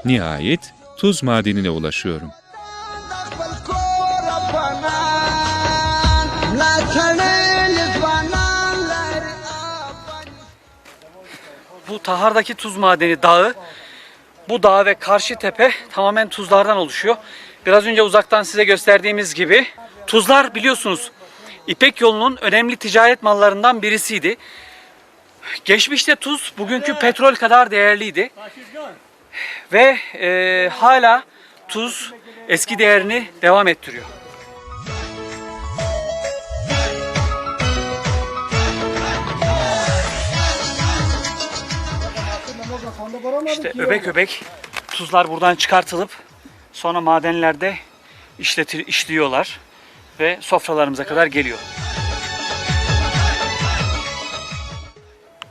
Nihayet tuz madenine ulaşıyorum. Bu Tahar'daki tuz madeni dağı, bu dağ ve karşı tepe tamamen tuzlardan oluşuyor. Biraz önce uzaktan size gösterdiğimiz gibi tuzlar biliyorsunuz İpek yolunun önemli ticaret mallarından birisiydi. Geçmişte tuz bugünkü petrol kadar değerliydi. Ve hala tuz eski değerini devam ettiriyor. İşte öbek öbek tuzlar buradan çıkartılıp sonra madenlerde işliyorlar ve sofralarımıza kadar geliyor.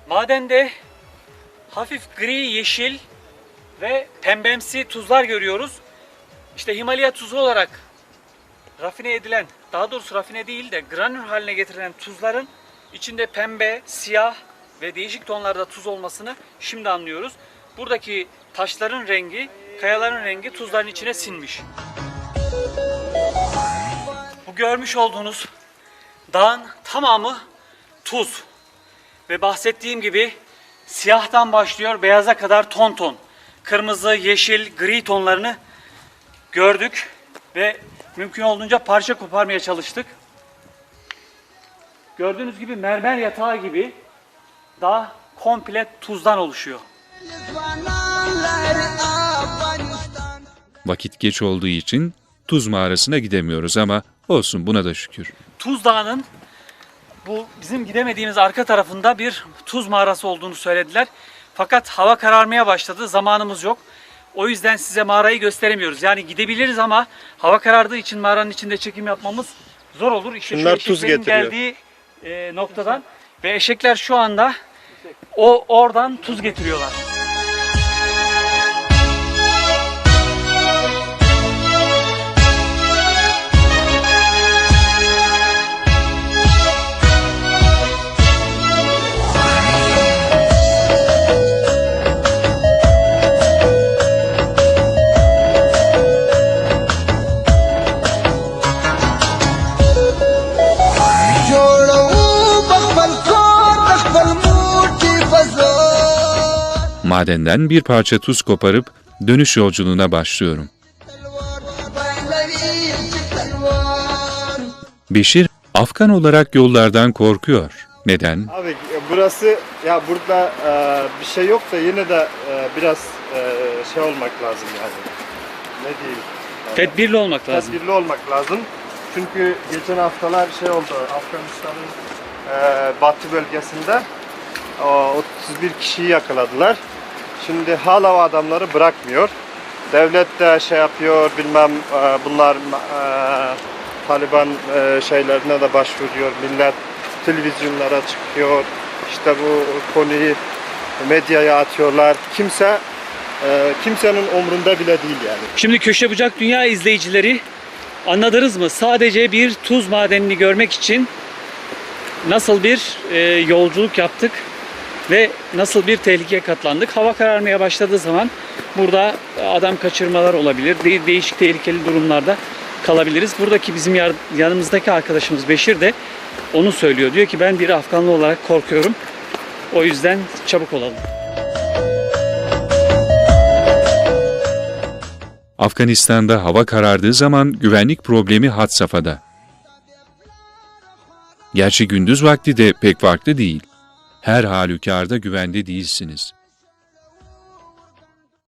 Madende hafif gri, yeşil ve pembemsi tuzlar görüyoruz. İşte Himalaya tuzu olarak rafine edilen, daha doğrusu rafine değil de granül haline getirilen tuzların içinde pembe, siyah ve değişik tonlarda tuz olmasını şimdi anlıyoruz. Buradaki taşların rengi, kayaların rengi tuzların içine sinmiş. Bu görmüş olduğunuz dağın tamamı tuz. Ve bahsettiğim gibi siyahtan başlıyor beyaza kadar ton ton. Kırmızı, yeşil, gri tonlarını gördük ve mümkün olduğunca parça koparmaya çalıştık. Gördüğünüz gibi mermer yatağı gibi dağ komple tuzdan oluşuyor. Vakit geç olduğu için tuz mağarasına gidemiyoruz ama olsun, buna da şükür. Tuz Dağı'nın bu bizim gidemediğimiz arka tarafında bir tuz mağarası olduğunu söylediler. Fakat hava kararmaya başladı, zamanımız yok. O yüzden size mağarayı gösteremiyoruz. Yani gidebiliriz ama hava karardığı için mağaranın içinde çekim yapmamız zor olur. İşte Bunlar şu tuz eşeklerin getiriyor. geldiği noktadan ve eşekler şu anda oradan tuz getiriyorlar. Madenden bir parça tuz koparıp dönüş yolculuğuna başlıyorum. Beşir, Afgan olarak yollardan korkuyor. Neden? Abi burası, ya burada bir şey yok da yine de biraz şey olmak lazım yani. Ne diyeyim? Tedbirli olmak lazım. Tedbirli olmak lazım. Çünkü geçen haftalar şey oldu, Afganistan'ın batı bölgesinde 31 kişiyi yakaladılar. Şimdi hala o adamları bırakmıyor. Devlet de şey yapıyor, bilmem bunlar Taliban şeylerine de başvuruyor. Millet televizyonlara çıkıyor. İşte bu konuyu medyaya atıyorlar. Kimsenin umrunda bile değil yani. Şimdi Köşe Bucak Dünya izleyicileri, anladınız mı? Sadece bir tuz madenini görmek için nasıl bir yolculuk yaptık ve nasıl bir tehlikeye katlandık. Hava kararmaya başladığı zaman burada adam kaçırmalar olabilir. Değişik tehlikeli durumlarda kalabiliriz. Buradaki bizim yanımızdaki arkadaşımız Beşir de onu söylüyor. Diyor ki ben bir Afganlı olarak korkuyorum. O yüzden çabuk olalım. Afganistan'da hava karardığı zaman güvenlik problemi had safhada. Gerçi gündüz vakti de pek farklı değil. Her halükarda güvende değilsiniz.